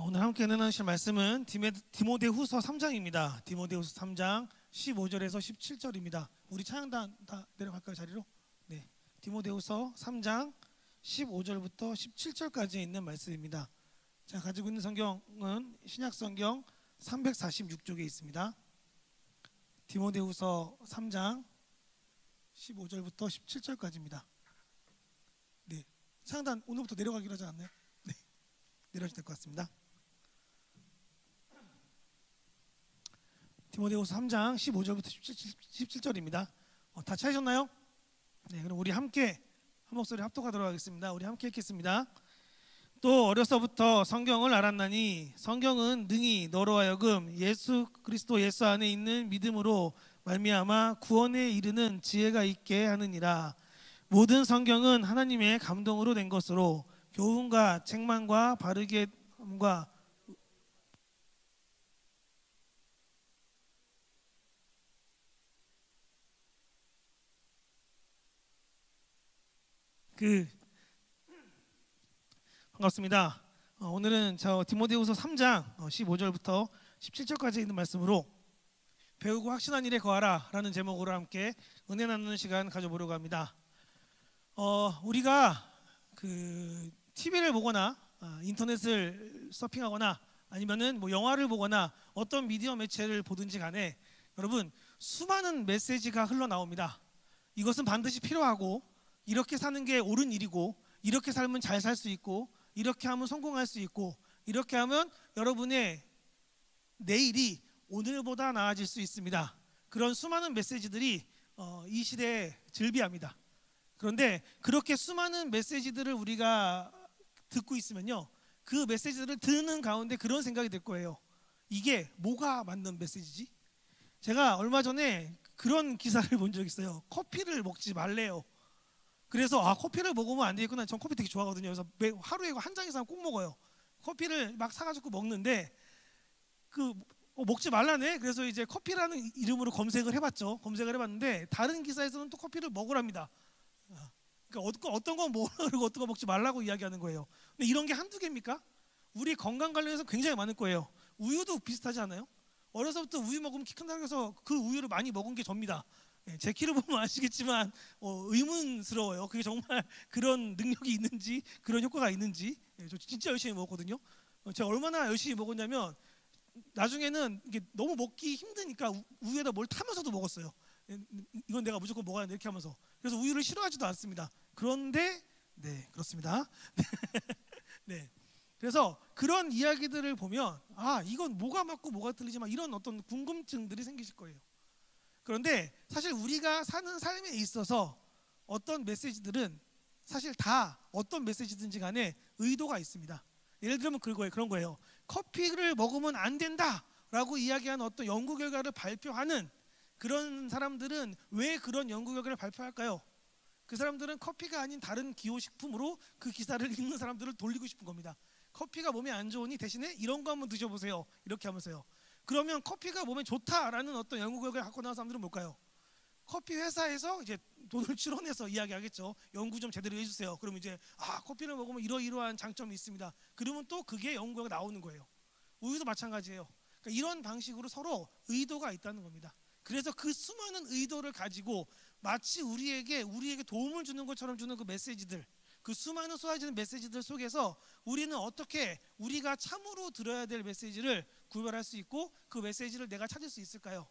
오늘 함께 나누실 말씀은 디모데후서 3장입니다. 디모데후서 3장 15절에서 17절입니다. 우리 찬양단 다 내려갈까요, 자리로? 네. 디모데후서 3장 15절부터 17절까지 있는 말씀입니다. 제가 가지고 있는 성경은 신약성경 346쪽에 있습니다. 디모데후서 3장 15절부터 17절까지입니다. 네. 찬양단 오늘부터 내려가기로 하지 않나요? 네. 내려주셔도 될 것 같습니다. 디모데후서 3장 15절부터 17절입니다. 다 찾으셨나요? 네, 그럼 우리 함께 한 목소리 합독하도록 하겠습니다. 우리 함께 읽겠습니다. 또 어려서부터 성경을 알았나니 성경은 능히 너로 하여금 예수 그리스도 예수 안에 있는 믿음으로 말미암아 구원에 이르는 지혜가 있게 하느니라. 모든 성경은 하나님의 감동으로 된 것으로 교훈과 책망과 바르게 함과 반갑습니다. 오늘은 저 디모데후서 3장 15절부터 17절까지 있는 말씀으로 배우고 확신한 일에 거하라 라는 제목으로 함께 은혜 나누는 시간 가져보려고 합니다. 우리가 TV를 보거나 인터넷을 서핑하거나 아니면은 뭐 영화를 보거나 어떤 미디어 매체를 보든지 간에 여러분 수많은 메시지가 흘러나옵니다. 이것은 반드시 필요하고 이렇게 사는 게 옳은 일이고 이렇게 살면 잘 살 수 있고 이렇게 하면 성공할 수 있고 이렇게 하면 여러분의 내일이 오늘보다 나아질 수 있습니다. 그런 수많은 메시지들이 이 시대에 즐비합니다. 그런데 그렇게 수많은 메시지들을 우리가 듣고 있으면요, 그 메시지들을 듣는 가운데 그런 생각이 들 거예요. 이게 뭐가 맞는 메시지지? 제가 얼마 전에 그런 기사를 본 적 있어요. 커피를 먹지 말래요. 그래서 커피를 먹으면 안 되겠구나. 전 커피 되게 좋아하거든요. 그래서 하루에 한 잔 이상 꼭 먹어요. 커피를 막 사가지고 먹는데 먹지 말라네. 그래서 이제 커피라는 이름으로 검색을 해봤죠. 검색을 해봤는데 다른 기사에서는 또 커피를 먹으랍니다. 그러니까 어떤 건 먹으라고 어떤 거 먹지 말라고 이야기하는 거예요. 근데 이런 게 한두 개입니까? 우리 건강 관련해서 굉장히 많을 거예요. 우유도 비슷하지 않아요? 어려서부터 우유 먹으면 키 큰다고 해서 그 우유를 많이 먹은 게 접니다. 제 키를 보면 아시겠지만 의문스러워요. 그게 정말 그런 능력이 있는지 그런 효과가 있는지. 저 진짜 열심히 먹었거든요. 제가 얼마나 열심히 먹었냐면 나중에는 이게 너무 먹기 힘드니까 우유에다 뭘 타면서도 먹었어요. 이건 내가 무조건 먹어야 돼 이렇게 하면서. 그래서 우유를 싫어하지도 않습니다. 그런데 네, 그렇습니다. 네. 그래서 그런 이야기들을 보면 이건 뭐가 맞고 뭐가 틀리지만 이런 어떤 궁금증들이 생기실 거예요. 그런데 사실 우리가 사는 삶에 있어서 어떤 메시지들은 사실 다 어떤 메시지든지 간에 의도가 있습니다. 예를 들면 그런 거예요. 커피를 먹으면 안 된다라고 이야기하는 어떤 연구 결과를 발표하는 그런 사람들은 왜 그런 연구 결과를 발표할까요? 그 사람들은 커피가 아닌 다른 기호식품으로 그 기사를 읽는 사람들을 돌리고 싶은 겁니다. 커피가 몸에 안 좋으니 대신에 이런 거 한번 드셔보세요. 이렇게 하면서요. 그러면 커피가 몸에 좋다라는 어떤 연구 결과를 갖고 나온 사람들은 뭘까요? 커피 회사에서 이제 돈을 출원해서 이야기하겠죠. 연구 좀 제대로 해주세요. 그러면 이제 커피를 먹으면 이러이러한 장점이 있습니다. 그러면 또 그게 연구 결과가 나오는 거예요. 우유도 마찬가지예요. 그러니까 이런 방식으로 서로 의도가 있다는 겁니다. 그래서 그 수많은 의도를 가지고 마치 우리에게 도움을 주는 것처럼 주는 그 메시지들, 그 수많은 쏟아지는 메시지들 속에서 우리는 어떻게 우리가 참으로 들어야 될 메시지를 구별할 수 있고 그 메시지를 내가 찾을 수 있을까요?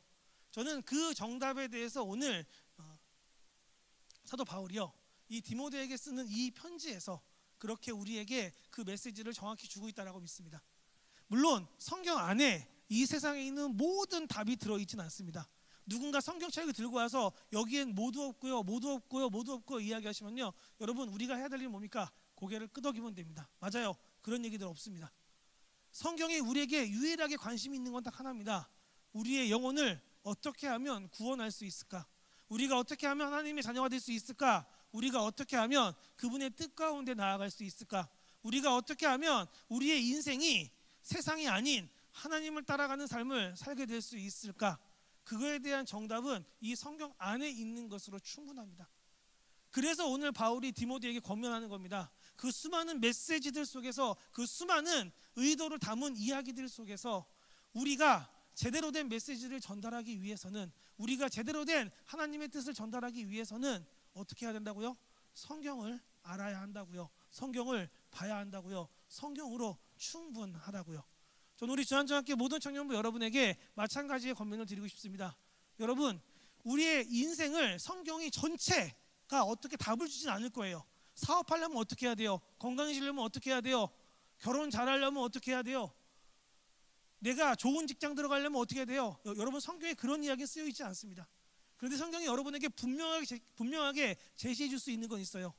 저는 그 정답에 대해서 오늘 사도 바울이요, 이 디모데에게 쓰는 이 편지에서 그렇게 우리에게 그 메시지를 정확히 주고 있다고 믿습니다. 물론 성경 안에 이 세상에 있는 모든 답이 들어있지는 않습니다. 누군가 성경책을 들고 와서 여기엔 모두 없고요, 모두 없고요, 모두 없고 이야기하시면요, 여러분 우리가 해야 될 일은 뭡니까? 고개를 끄덕이면 됩니다. 맞아요. 그런 얘기들 없습니다. 성경이 우리에게 유일하게 관심이 있는 건 딱 하나입니다. 우리의 영혼을 어떻게 하면 구원할 수 있을까? 우리가 어떻게 하면 하나님의 자녀가 될 수 있을까? 우리가 어떻게 하면 그분의 뜻 가운데 나아갈 수 있을까? 우리가 어떻게 하면 우리의 인생이 세상이 아닌 하나님을 따라가는 삶을 살게 될 수 있을까? 그거에 대한 정답은 이 성경 안에 있는 것으로 충분합니다. 그래서 오늘 바울이 디모데에게 권면하는 겁니다. 그 수많은 메시지들 속에서, 그 수많은 의도를 담은 이야기들 속에서 우리가 제대로 된 메시지를 전달하기 위해서는, 우리가 제대로 된 하나님의 뜻을 전달하기 위해서는 어떻게 해야 된다고요? 성경을 알아야 한다고요. 성경을 봐야 한다고요. 성경으로 충분하다고요. 저는 우리 주한중학교 모든 청년부 여러분에게 마찬가지의 권면을 드리고 싶습니다. 여러분, 우리의 인생을 성경이 전체가 어떻게 답을 주진 않을 거예요. 사업하려면 어떻게 해야 돼요? 건강해지려면 어떻게 해야 돼요? 결혼 잘하려면 어떻게 해야 돼요? 내가 좋은 직장 들어가려면 어떻게 해야 돼요? 여러분, 성경에 그런 이야기 쓰여 있지 않습니다. 그런데 성경이 여러분에게 분명하게 제시해 줄 수 있는 건 있어요.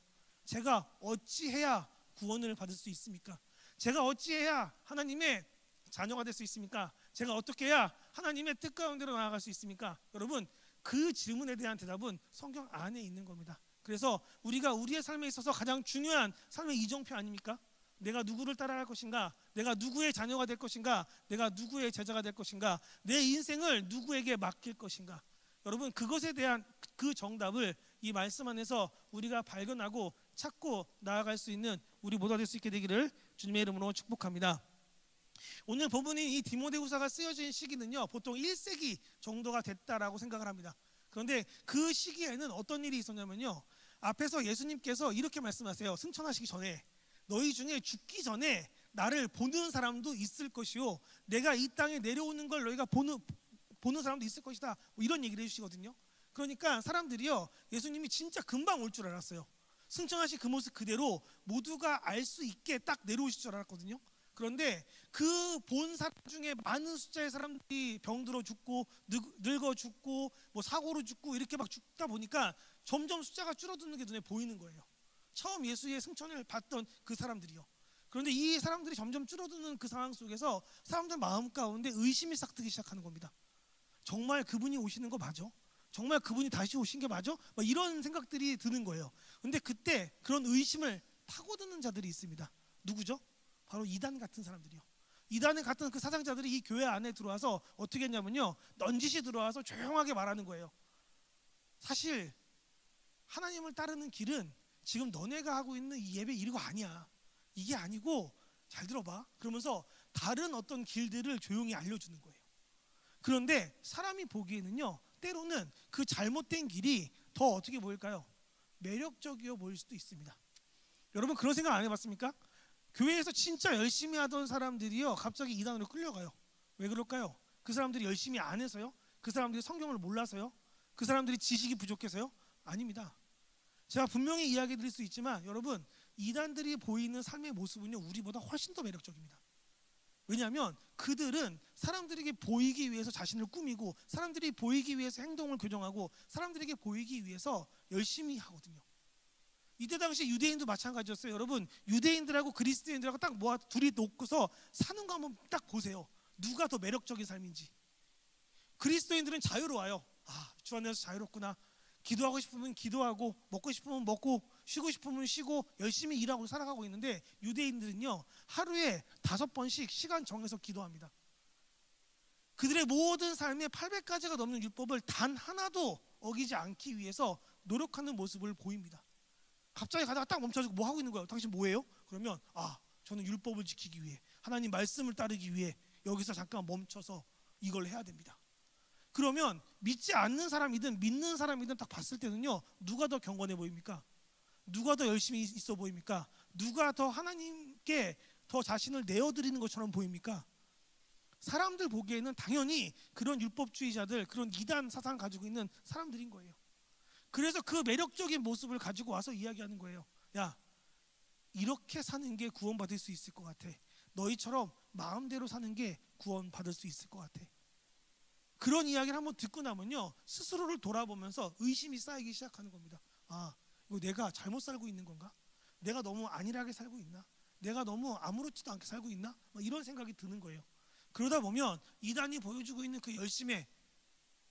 제가 어찌해야 구원을 받을 수 있습니까? 제가 어찌해야 하나님의 자녀가 될 수 있습니까? 제가 어떻게 해야 하나님의 뜻 가운데로 나아갈 수 있습니까? 여러분, 그 질문에 대한 대답은 성경 안에 있는 겁니다. 그래서 우리가 우리의 삶에 있어서 가장 중요한 삶의 이정표 아닙니까? 내가 누구를 따라갈 것인가? 내가 누구의 자녀가 될 것인가? 내가 누구의 제자가 될 것인가? 내 인생을 누구에게 맡길 것인가? 여러분, 그것에 대한 그 정답을 이 말씀 안에서 우리가 발견하고 찾고 나아갈 수 있는 우리 모두가 될 수 있게 되기를 주님의 이름으로 축복합니다. 오늘 본문인 이 디모데후서가 쓰여진 시기는요, 보통 1세기 정도가 됐다라고 생각을 합니다. 그런데 그 시기에는 어떤 일이 있었냐면요, 앞에서 예수님께서 이렇게 말씀하세요. 승천하시기 전에 너희 중에 죽기 전에 나를 보는 사람도 있을 것이요, 내가 이 땅에 내려오는 걸 너희가 보는 사람도 있을 것이다, 뭐 이런 얘기를 해주시거든요. 그러니까 사람들이요, 예수님이 진짜 금방 올 줄 알았어요. 승천하신 그 모습 그대로 모두가 알 수 있게 딱 내려오실 줄 알았거든요. 그런데 그 본 사람 중에 많은 숫자의 사람들이 병들어 죽고 늙어 죽고 뭐 사고로 죽고 이렇게 막 죽다 보니까 점점 숫자가 줄어드는 게 눈에 보이는 거예요. 처음 예수의 승천을 받던 그 사람들이요. 그런데 이 사람들이 점점 줄어드는 그 상황 속에서 사람들 마음 가운데 의심이 싹 트기 시작하는 겁니다. 정말 그분이 오시는 거 맞아? 정말 그분이 다시 오신 게 맞아? 막 이런 생각들이 드는 거예요. 근데 그때 그런 의심을 파고드는 자들이 있습니다. 누구죠? 바로 이단 같은 사람들이요. 이단에 같은 그 사상자들이 이 교회 안에 들어와서 어떻게 했냐면요, 넌지시 들어와서 조용하게 말하는 거예요. 사실 하나님을 따르는 길은 지금 너네가 하고 있는 이 예배 이거 아니야. 이게 아니고, 잘 들어봐. 그러면서 다른 어떤 길들을 조용히 알려주는 거예요. 그런데 사람이 보기에는요, 때로는 그 잘못된 길이 더 어떻게 보일까요? 매력적이어 보일 수도 있습니다. 여러분, 그런 생각 안 해봤습니까? 교회에서 진짜 열심히 하던 사람들이요, 갑자기 이단으로 끌려가요. 왜 그럴까요? 그 사람들이 열심히 안 해서요? 그 사람들이 성경을 몰라서요? 그 사람들이 지식이 부족해서요? 아닙니다. 제가 분명히 이야기 드릴 수 있지만 여러분, 이단들이 보이는 삶의 모습은요, 우리보다 훨씬 더 매력적입니다. 왜냐하면 그들은 사람들에게 보이기 위해서 자신을 꾸미고, 사람들이 보이기 위해서 행동을 교정하고, 사람들에게 보이기 위해서 열심히 하거든요. 이때 당시 유대인도 마찬가지였어요. 여러분, 유대인들하고 그리스도인들하고 딱 모아 둘이 놓고서 사는 거 한번 딱 보세요. 누가 더 매력적인 삶인지. 그리스도인들은 자유로워요. 아, 주 안에서 자유롭구나. 기도하고 싶으면 기도하고, 먹고 싶으면 먹고, 쉬고 싶으면 쉬고, 열심히 일하고 살아가고 있는데, 유대인들은요, 하루에 5번씩 시간 정해서 기도합니다. 그들의 모든 삶에 800가지가 넘는 율법을 단 하나도 어기지 않기 위해서 노력하는 모습을 보입니다. 갑자기 가다가 딱 멈춰서 뭐 하고 있는 거예요? 당신 뭐예요? 그러면 저는 율법을 지키기 위해, 하나님 말씀을 따르기 위해 여기서 잠깐 멈춰서 이걸 해야 됩니다. 그러면 믿지 않는 사람이든 믿는 사람이든 딱 봤을 때는요, 누가 더 경건해 보입니까? 누가 더 열심히 있어 보입니까? 누가 더 하나님께 더 자신을 내어드리는 것처럼 보입니까? 사람들 보기에는 당연히 그런 율법주의자들, 그런 이단 사상 가지고 있는 사람들인 거예요. 그래서 그 매력적인 모습을 가지고 와서 이야기하는 거예요. 야, 이렇게 사는 게 구원받을 수 있을 것 같아. 너희처럼 마음대로 사는 게 구원받을 수 있을 것 같아. 그런 이야기를 한번 듣고 나면요, 스스로를 돌아보면서 의심이 쌓이기 시작하는 겁니다. 이거 내가 잘못 살고 있는 건가? 내가 너무 안일하게 살고 있나? 내가 너무 아무렇지도 않게 살고 있나? 이런 생각이 드는 거예요. 그러다 보면 이단이 보여주고 있는 그 열심에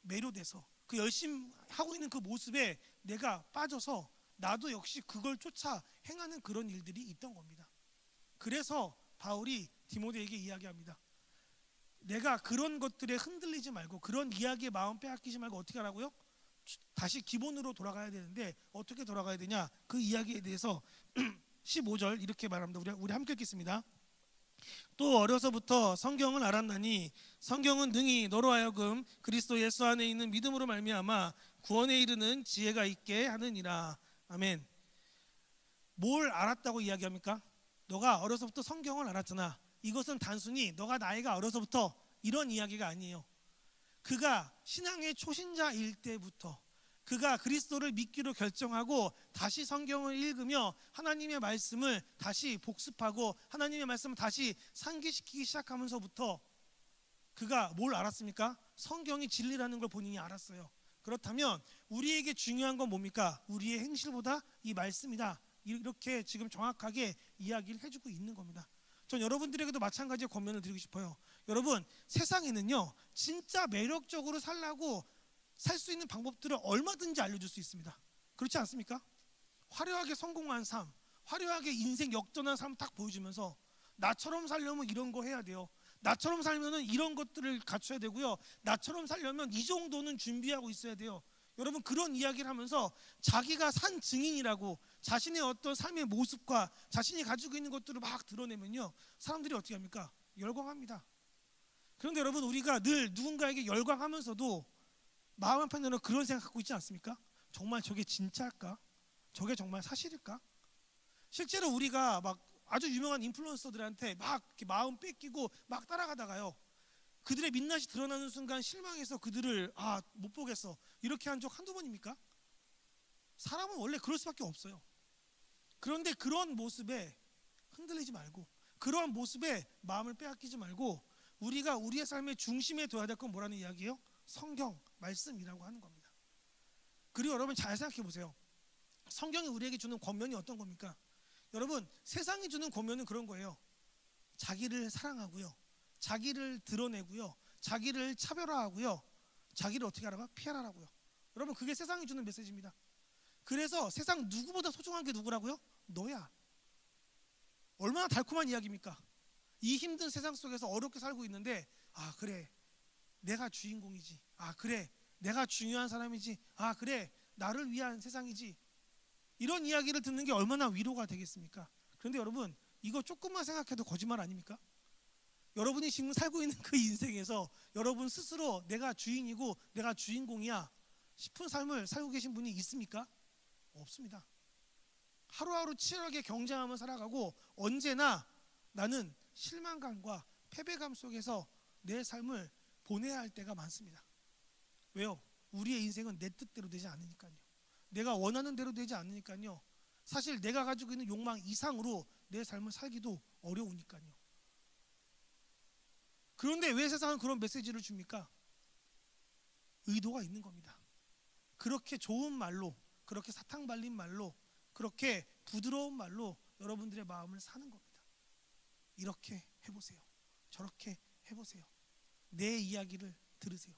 매료돼서, 그 열심히 하고 있는 그 모습에 내가 빠져서 나도 역시 그걸 쫓아 행하는 그런 일들이 있던 겁니다. 그래서 바울이 디모데에게 이야기합니다. 내가 그런 것들에 흔들리지 말고, 그런 이야기에 마음 빼앗기지 말고 어떻게 하라고요? 다시 기본으로 돌아가야 되는데 어떻게 돌아가야 되냐? 그 이야기에 대해서 15절 이렇게 말합니다. 우리 함께 읽겠습니다. 또 어려서부터 성경을 알았나니 성경은 능히 너로 하여금 그리스도 예수 안에 있는 믿음으로 말미암아 구원에 이르는 지혜가 있게 하느니라. 아멘. 뭘 알았다고 이야기합니까? 너가 어려서부터 성경을 알았잖아. 이것은 단순히 너가 나이가 어려서부터 이런 이야기가 아니에요. 그가 신앙의 초신자일 때부터 그가 그리스도를 믿기로 결정하고 다시 성경을 읽으며 하나님의 말씀을 다시 복습하고 하나님의 말씀을 다시 상기시키기 시작하면서부터 그가 뭘 알았습니까? 성경이 진리라는 걸 본인이 알았어요. 그렇다면 우리에게 중요한 건 뭡니까? 우리의 행실보다 이 말씀이다. 이렇게 지금 정확하게 이야기를 해주고 있는 겁니다. 전 여러분들에게도 마찬가지의 권면을 드리고 싶어요. 여러분, 세상에는요 진짜 매력적으로 살라고 살 수 있는 방법들을 얼마든지 알려줄 수 있습니다. 그렇지 않습니까? 화려하게 성공한 삶, 화려하게 인생 역전한 삶 딱 보여주면서 나처럼 살려면 이런 거 해야 돼요. 나처럼 살면은 이런 것들을 갖춰야 되고요. 나처럼 살려면 이 정도는 준비하고 있어야 돼요. 여러분, 그런 이야기를 하면서 자기가 산 증인이라고 자신의 어떤 삶의 모습과 자신이 가지고 있는 것들을 막 드러내면요, 사람들이 어떻게 합니까? 열광합니다. 그런데 여러분, 우리가 늘 누군가에게 열광하면서도 마음 한편으로는 그런 생각 갖고 있지 않습니까? 정말 저게 진짜일까? 저게 정말 사실일까? 실제로 우리가 막 아주 유명한 인플루언서들한테 막 이렇게 마음 뺏기고 막 따라가다가요, 그들의 민낯이 드러나는 순간 실망해서 그들을 못 보겠어 이렇게 한 적 한두 번입니까? 사람은 원래 그럴 수밖에 없어요. 그런데 그런 모습에 흔들리지 말고, 그러한 모습에 마음을 빼앗기지 말고, 우리가 우리의 삶의 중심에 둬야 될 건 뭐라는 이야기예요? 성경, 말씀이라고 하는 겁니다. 그리고 여러분 잘 생각해 보세요. 성경이 우리에게 주는 권면이 어떤 겁니까? 여러분, 세상이 주는 권면은 그런 거예요. 자기를 사랑하고요, 자기를 드러내고요, 자기를 차별화하고요, 자기를 어떻게 하라고? 피하라고요. 여러분, 그게 세상이 주는 메시지입니다. 그래서 세상 누구보다 소중한 게 누구라고요? 너야. 얼마나 달콤한 이야기입니까? 이 힘든 세상 속에서 어렵게 살고 있는데, 그래, 내가 주인공이지. 그래, 내가 중요한 사람이지. 그래, 나를 위한 세상이지. 이런 이야기를 듣는 게 얼마나 위로가 되겠습니까? 그런데 여러분, 이거 조금만 생각해도 거짓말 아닙니까? 여러분이 지금 살고 있는 그 인생에서 여러분 스스로 내가 주인이고 내가 주인공이야 싶은 삶을 살고 계신 분이 있습니까? 없습니다. 하루하루 치열하게 경쟁하며 살아가고 언제나 나는 실망감과 패배감 속에서 내 삶을 보내야 할 때가 많습니다. 왜요? 우리의 인생은 내 뜻대로 되지 않으니까요. 내가 원하는 대로 되지 않으니까요. 사실 내가 가지고 있는 욕망 이상으로 내 삶을 살기도 어려우니까요. 그런데 왜 세상은 그런 메시지를 줍니까? 의도가 있는 겁니다. 그렇게 좋은 말로, 그렇게 사탕 발린 말로, 그렇게 부드러운 말로 여러분들의 마음을 사는 겁니다. 이렇게 해보세요. 저렇게 해보세요. 내 이야기를 들으세요.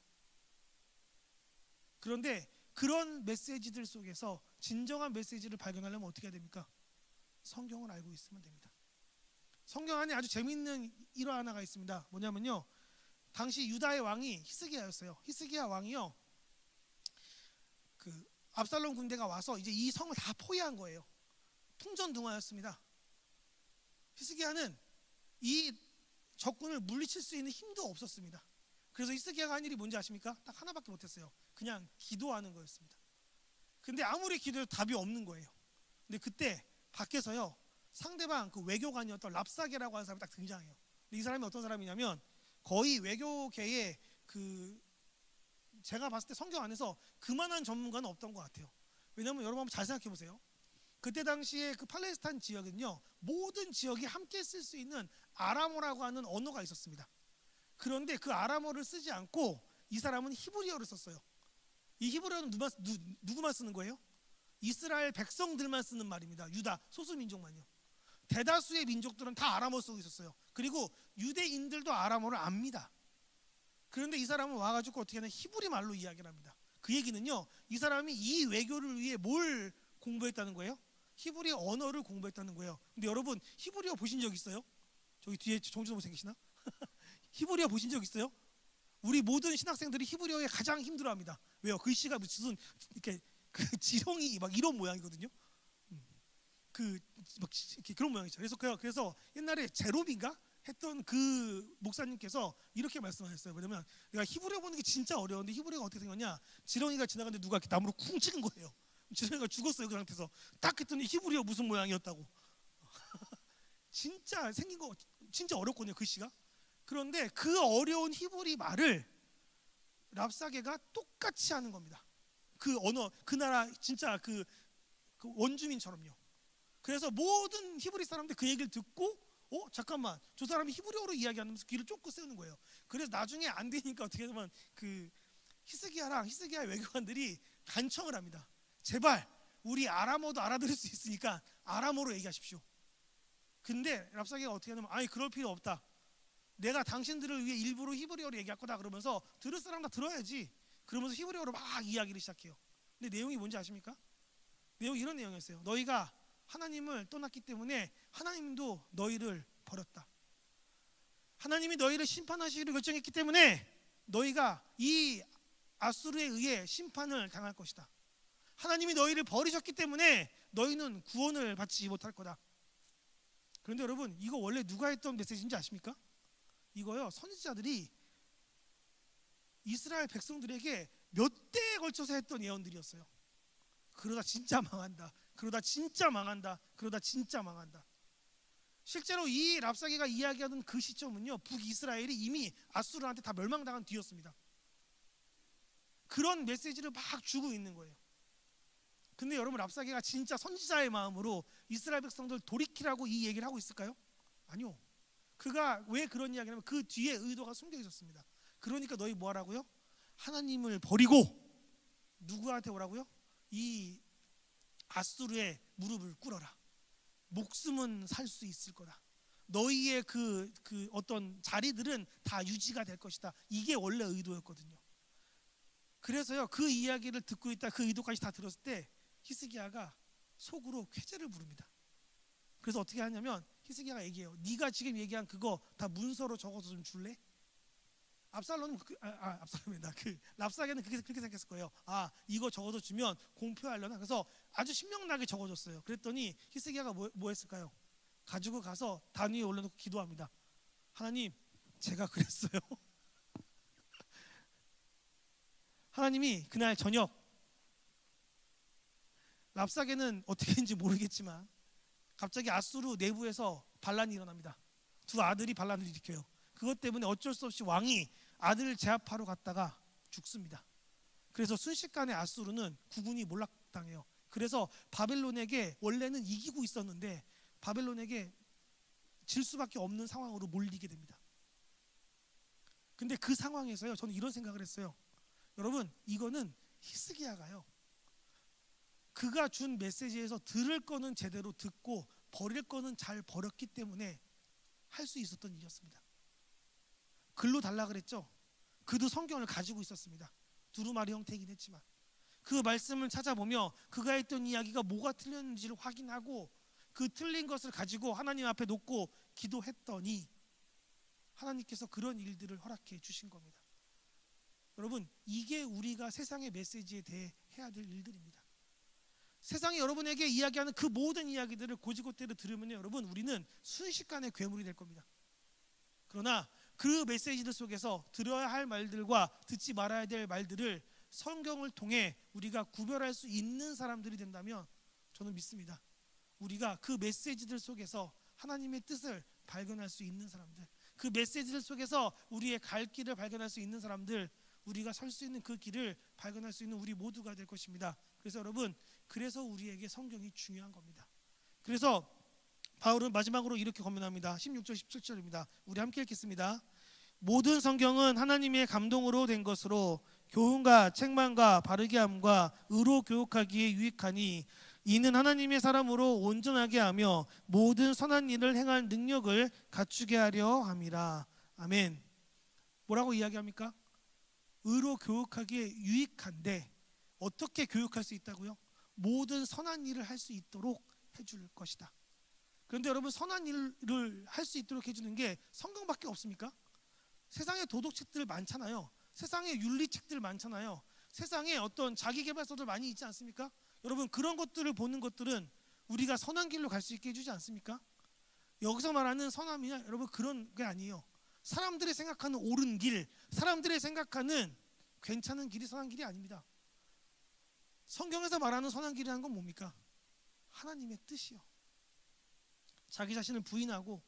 그런데 그런 메시지들 속에서 진정한 메시지를 발견하려면 어떻게 해야 됩니까? 성경을 알고 있으면 됩니다. 성경 안에 아주 재미있는 일화 하나가 있습니다. 뭐냐면요, 당시 유다의 왕이 히스기야였어요. 히스기야 왕이요, 그 압살롬 군대가 와서 이제 이 성을 다 포위한 거예요. 풍전등화였습니다. 히스기야는 이 적군을 물리칠 수 있는 힘도 없었습니다. 그래서 히스기야가 한 일이 뭔지 아십니까? 딱 하나밖에 못했어요. 그냥 기도하는 거였습니다. 근데 아무리 기도해도 답이 없는 거예요. 근데 그때 밖에서요, 상대방 그 외교관이었던 랍사게라고 하는 사람이 딱 등장해요. 근데 이 사람이 어떤 사람이냐면 거의 외교계의 제가 봤을 때 성경 안에서 그만한 전문가는 없던 것 같아요. 왜냐하면 여러분 한번 잘 생각해 보세요. 그때 당시에 그 팔레스타인 지역은요, 모든 지역이 함께 쓸 수 있는 아람어라고 하는 언어가 있었습니다. 그런데 그 아람어를 쓰지 않고 이 사람은 히브리어를 썼어요. 이 히브리어는 누구만 쓰는 거예요? 이스라엘 백성들만 쓰는 말입니다. 유다 소수민족만요. 대다수의 민족들은 다 아람어 쓰고 있었어요. 그리고 유대인들도 아람어를 압니다. 그런데 이 사람은 와가지고 어떻게 하냐, 히브리 말로 이야기를 합니다. 그 얘기는요, 이 사람이 이 외교를 위해 뭘 공부했다는 거예요? 히브리 언어를 공부했다는 거예요. 근데 여러분, 히브리어 보신 적 있어요? 저기 뒤에 정준호 생기시나? 히브리어 보신 적 있어요? 우리 모든 신학생들이 히브리어에 가장 힘들어합니다. 왜요? 글씨가 무슨 이렇게 그 지렁이 막 이런 모양이거든요. 막 이렇게 그런 모양이죠. 그래서 옛날에 제롬인가 했던 그 목사님께서 이렇게 말씀하셨어요. 뭐냐면 내가 히브리어 보는 게 진짜 어려운데 히브리어가 어떻게 생겼냐? 지렁이가 지나가는데 누가 이렇게 나무로 쿵 찍은 거예요. 지렁이가 죽었어요. 그 상태에서 딱 했더니 히브리어 무슨 모양이었다고. 진짜 생긴 거 진짜 어렵거든요, 글씨가. 그런데 그 어려운 히브리 말을 랍사게가 똑같이 하는 겁니다. 그 언어, 그 나라 진짜 그 원주민처럼요. 그래서 모든 히브리 사람들 그 얘기를 듣고 잠깐만, 저 사람이 히브리어로 이야기하면서 귀를 쫓고 세우는 거예요. 그래서 나중에 안 되니까 어떻게 하면 그 히스기야의 외교관들이 간청을 합니다. 제발 우리 아람어도 알아들을 수 있으니까 아람어로 얘기하십시오. 근데 랍사게가 어떻게 하냐면 아니 그럴 필요 없다. 내가 당신들을 위해 일부러 히브리어로 얘기할 거다. 그러면서 들을 사람 다 들어야지. 그러면서 히브리어로 막 이야기를 시작해요. 근데 내용이 뭔지 아십니까? 내용이 이런 내용이었어요. 너희가 하나님을 떠났기 때문에 하나님도 너희를 버렸다. 하나님이 너희를 심판하시기로 결정했기 때문에 너희가 이 아수르에 의해 심판을 당할 것이다. 하나님이 너희를 버리셨기 때문에 너희는 구원을 받지 못할 거다. 그런데 여러분, 이거 원래 누가 했던 메시지인지 아십니까? 이거요, 선지자들이 이스라엘 백성들에게 몇 대에 걸쳐서 했던 예언들이었어요. 그러다 진짜 망한다. 그러다 진짜 망한다. 그러다 진짜 망한다. 실제로 이 랍사게가 이야기하던 그 시점은요, 북이스라엘이 이미 아수르한테 다 멸망당한 뒤였습니다. 그런 메시지를 막 주고 있는 거예요. 근데 여러분, 랍사게가 진짜 선지자의 마음으로 이스라엘 백성들 돌이키라고 이 얘기를 하고 있을까요? 아니요. 그가 왜 그런 이야기를 하면 그 뒤에 의도가 숨겨 있었습니다. 그러니까 너희 뭐 하라고요? 하나님을 버리고 누구한테 오라고요? 이 아수르의 무릎을 꿇어라. 목숨은 살 수 있을 거다. 너희의 그 어떤 자리들은 다 유지가 될 것이다. 이게 원래 의도였거든요. 그래서요, 그 이야기를 듣고 있다 그 의도까지 다 들었을 때 히스기야가 속으로 쾌재를 부릅니다. 그래서 어떻게 하냐면 히스기야가 얘기해요. 네가 지금 얘기한 그거 다 문서로 적어서 좀 줄래? 랍사게는 그렇게 생각했을 거예요. 아, 이거 적어서 주면 공표하려나? 그래서 아주 신명나게 적어줬어요. 그랬더니 히스기야가 뭐 했을까요? 가지고 가서 단 위에 올려놓고 기도합니다. 하나님, 제가 그랬어요. 하나님이 그날 저녁, 랍사게는 어떻게 했는지 모르겠지만 갑자기 아수르 내부에서 반란이 일어납니다. 두 아들이 반란을 일으켜요. 그것 때문에 어쩔 수 없이 왕이 아들을 제압하러 갔다가 죽습니다. 그래서 순식간에 아수르는 국군이 몰락당해요. 그래서 바벨론에게 원래는 이기고 있었는데 바벨론에게 질 수밖에 없는 상황으로 몰리게 됩니다. 근데 그 상황에서요, 저는 이런 생각을 했어요. 여러분, 이거는 히스기야가요, 그가 준 메시지에서 들을 거는 제대로 듣고 버릴 거는 잘 버렸기 때문에 할 수 있었던 일이었습니다. 글로 달라 그랬죠. 그도 성경을 가지고 있었습니다. 두루마리 형태이긴 했지만 그 말씀을 찾아보며 그가 했던 이야기가 뭐가 틀렸는지를 확인하고 그 틀린 것을 가지고 하나님 앞에 놓고 기도했더니 하나님께서 그런 일들을 허락해 주신 겁니다. 여러분, 이게 우리가 세상의 메시지에 대해 해야 될 일들입니다. 세상이 여러분에게 이야기하는 그 모든 이야기들을 고지고대로 들으면 여러분, 우리는 순식간에 괴물이 될 겁니다. 그러나 그 메시지들 속에서 들어야 할 말들과 듣지 말아야 될 말들을 성경을 통해 우리가 구별할 수 있는 사람들이 된다면 저는 믿습니다. 우리가 그 메시지들 속에서 하나님의 뜻을 발견할 수 있는 사람들, 그 메시지들 속에서 우리의 갈 길을 발견할 수 있는 사람들, 우리가 설 수 있는 그 길을 발견할 수 있는 우리 모두가 될 것입니다. 그래서 여러분, 그래서 우리에게 성경이 중요한 겁니다. 그래서 바울은 마지막으로 이렇게 권면합니다. 16절 17절입니다. 우리 함께 읽겠습니다. 모든 성경은 하나님의 감동으로 된 것으로 교훈과 책망과 바르게 함과 의로 교육하기에 유익하니 이는 하나님의 사람으로 온전하게 하며 모든 선한 일을 행할 능력을 갖추게 하려 함이라. 아멘. 뭐라고 이야기합니까? 의로 교육하기에 유익한데 어떻게 교육할 수 있다고요? 모든 선한 일을 할 수 있도록 해줄 것이다. 그런데 여러분, 선한 일을 할 수 있도록 해주는 게 성경밖에 없습니까? 세상에 도덕책들 많잖아요. 세상에 윤리책들 많잖아요. 세상에 어떤 자기계발서들 많이 있지 않습니까? 여러분, 그런 것들을 보는 것들은 우리가 선한 길로 갈 수 있게 해주지 않습니까? 여기서 말하는 선함이냐 여러분 그런 게 아니에요. 사람들이 생각하는 옳은 길, 사람들이 생각하는 괜찮은 길이 선한 길이 아닙니다. 성경에서 말하는 선한 길이라는 건 뭡니까? 하나님의 뜻이요. 자기 자신을 부인하고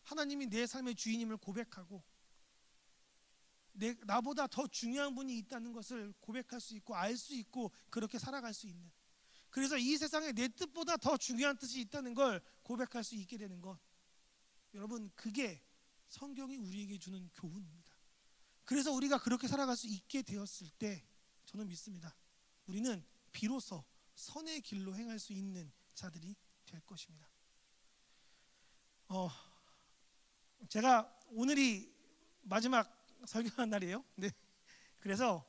하나님이 내 삶의 주인임을 고백하고 나보다 더 중요한 분이 있다는 것을 고백할 수 있고 알 수 있고 그렇게 살아갈 수 있는, 그래서 이 세상에 내 뜻보다 더 중요한 뜻이 있다는 걸 고백할 수 있게 되는 것, 여러분 그게 성경이 우리에게 주는 교훈입니다. 그래서 우리가 그렇게 살아갈 수 있게 되었을 때 저는 믿습니다. 우리는 비로소 선의 길로 행할 수 있는 자들이 될 것입니다. 제가 오늘이 마지막 설교한 날이에요. 네. 그래서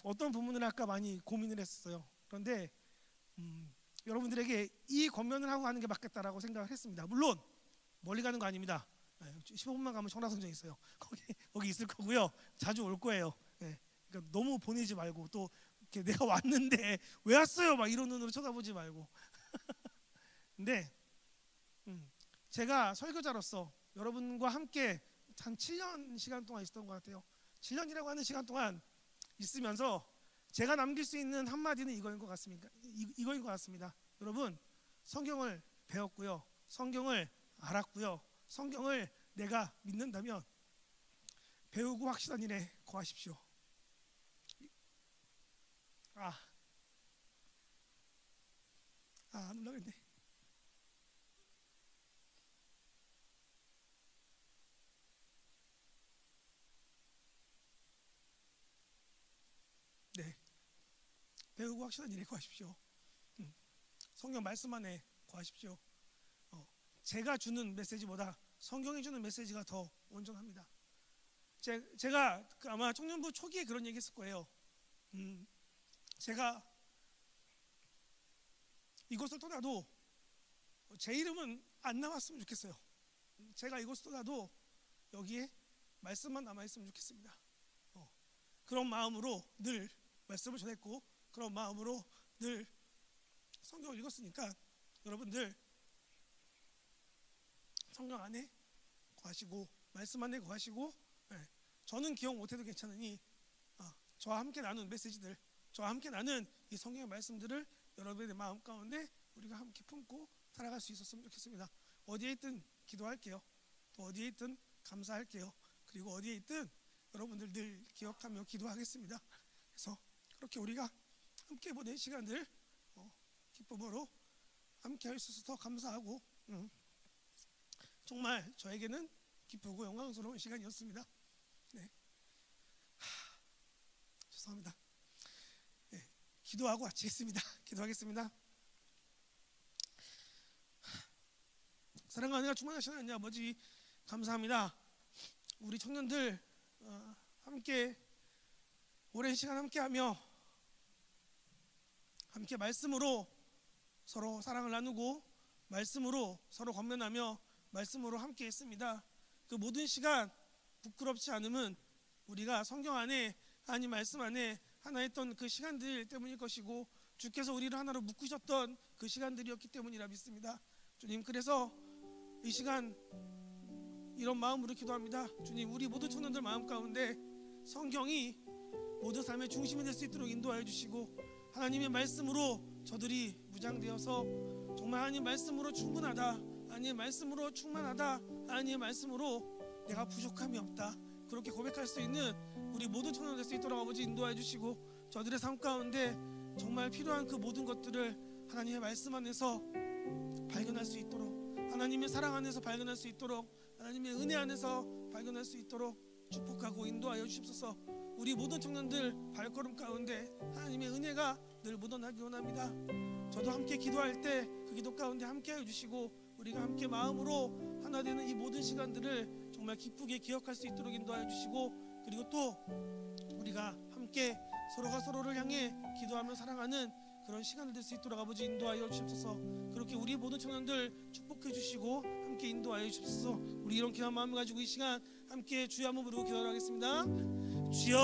어떤 부분을 할까 많이 고민을 했어요. 그런데 여러분들에게 이 권면을 하고 가는 게 맞겠다라고 생각을 했습니다. 물론 멀리 가는 거 아닙니다. 15분만 가면 청라성장 있어요. 거기 있을 거고요. 자주 올 거예요. 네. 그러니까 너무 보내지 말고 또 이렇게 내가 왔는데 왜 왔어요? 막 이런 눈으로 쳐다보지 말고. 근데 제가 설교자로서 여러분과 함께 한 7년 시간 동안 있었던 것 같아요. 7년이라고 하는 시간 동안 있으면서 제가 남길 수 있는 한마디는 이거인 것 같습니다. 여러분, 성경을 배웠고요, 성경을 알았고요, 성경을 내가 믿는다면 배우고 확실한 일에 거하십시오. 안 올라가겠네. 네, 배우고 확실한 일에 거하십시오. 성경 말씀 안에 거하십시오. 제가 주는 메시지보다 성경이 주는 메시지가 더 온전합니다. 제가 아마 청년부 초기에 그런 얘기 했을 거예요. 제가 이곳을 떠나도 제 이름은 안 남았으면 좋겠어요. 제가 이곳을 떠나도 여기에 말씀만 남아있으면 좋겠습니다. 그런 마음으로 늘 말씀을 전했고, 그런 마음으로 늘 성경을 읽었으니까 여러분들 성경 안에 거하시고 말씀 안에 거하시고, 저는 기억 못해도 괜찮으니 저와 함께 나눈 메시지들, 저와 함께 나눈 이 성경의 말씀들을 여러분의 마음 가운데 우리가 함께 품고 살아갈 수 있었으면 좋겠습니다. 어디에 있든 기도할게요. 또 어디에 있든 감사할게요. 그리고 어디에 있든 여러분들 늘 기억하며 기도하겠습니다. 그래서 그렇게 우리가 함께 보낸 시간들 기쁨으로 함께 할 수 있어서 더 감사하고, 정말 저에게는 기쁘고 영광스러운 시간이었습니다. 네. 죄송합니다. 네. 기도하고 마치겠습니다. 기도하겠습니다. 사랑과 은혜가 충만하신 하나님 아버지, 감사합니다. 우리 청년들 함께 오랜 시간 함께하며 함께 말씀으로 서로 사랑을 나누고 말씀으로 서로 권면하며 말씀으로 함께 했습니다. 그 모든 시간 부끄럽지 않음은 우리가 성경 안에, 하나님 말씀 안에 하나 했던 그 시간들 때문일 것이고, 주께서 우리를 하나로 묶으셨던 그 시간들이었기 때문이라 믿습니다. 주님, 그래서 이 시간 이런 마음으로 기도합니다. 주님, 우리 모든 청년들 마음 가운데 성경이 모든 삶의 중심이 될 수 있도록 인도하여 주시고, 하나님의 말씀으로 저들이 무장되어서 정말 하나님 말씀으로 충분하다, 하나님의 말씀으로 충만하다, 하나님의 말씀으로 내가 부족함이 없다, 그렇게 고백할 수 있는 우리 모든 청년 될 수 있도록 아버지 인도하여 주시고, 저들의 삶 가운데 정말 필요한 그 모든 것들을 하나님의 말씀 안에서 발견할 수 있도록, 하나님의 사랑 안에서 발견할 수 있도록, 하나님의 은혜 안에서 발견할 수 있도록 축복하고 인도하여 주십소서. 우리 모든 청년들 발걸음 가운데 하나님의 은혜가 늘 묻어나기 원합니다. 저도 함께 기도할 때 그 기도 가운데 함께하여 주시고, 우리가 함께 마음으로 하나 되는 이 모든 시간들을 정말 기쁘게 기억할 수 있도록 인도하여 주시고, 그리고 또 우리가 함께 서로가 서로를 향해 기도하며 사랑하는 그런 시간을 될 수 있도록 아버지 인도하여 주십소서. 그렇게 우리 모든 청년들 축복해 주시고 함께 인도하여 주십소서. 우리 이런 귀한 마음을 가지고 이 시간 함께 주여 한번 부르고 기도하겠습니다. 주여.